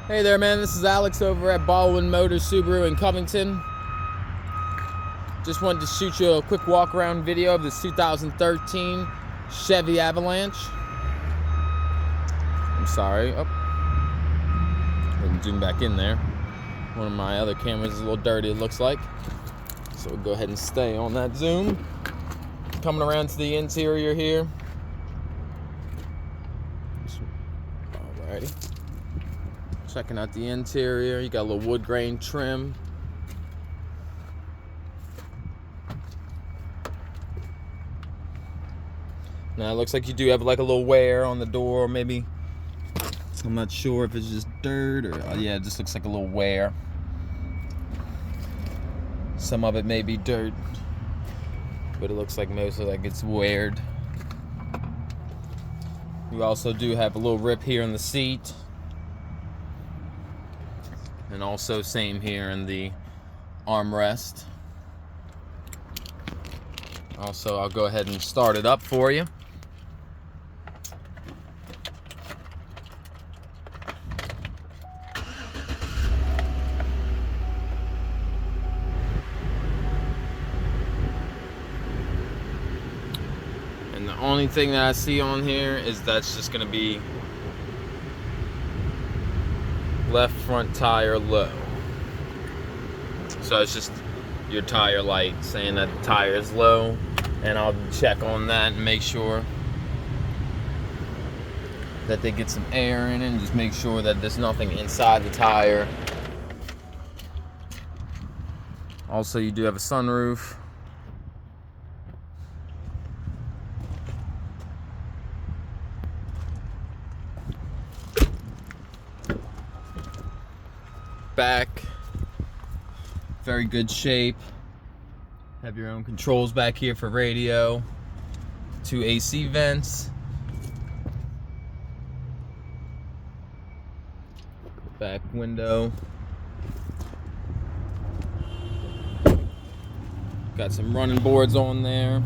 Hey there, man. This is Alex over at Baldwin Motors Subaru in Covington. Just wanted to shoot you a quick walk-around video of this 2013 Chevy Avalanche. I'm sorry. Oh, didn't zoom back in there. One of my other cameras is a little dirty, it looks like. So we'll go ahead and stay on that zoom. Coming around to the interior here. Alrighty. Checking out the interior. You got a little wood grain trim. Now it looks like you do have like a little wear on the door, maybe. I'm not sure if it's just dirt or yeah, it just looks like a little wear. Some of it may be dirt, but it looks like most of it gets weared. You also do have a little rip here in the seat. And also same here in the armrest. Also, I'll go ahead and start it up for you. And the only thing that I see on here is that's just gonna be left front tire low. So it's just your tire light saying that the tire is low, and I'll check on that and make sure that they get some air in it and just make sure that there's nothing inside the tire. Also, you do have a sunroof. Back, very good shape. Have your own controls back here for radio. 2 AC vents. Back window. Got some running boards on there.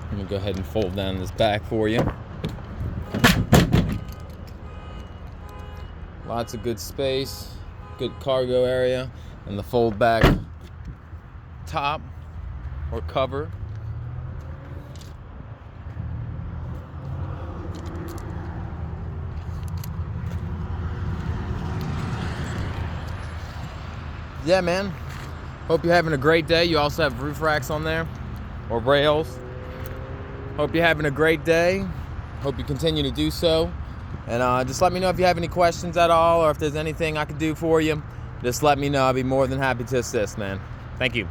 Let me go ahead and fold down this back for you. Lots of good space, good cargo area, and the fold back top or cover. Yeah, man. Hope you're having a great day. You also have roof racks on there or rails. Hope you're having a great day. Hope you continue to do so. And just let me know if you have any questions at all, or if there's anything I could do for you. Just let me know. I'll be more than happy to assist, man. Thank you.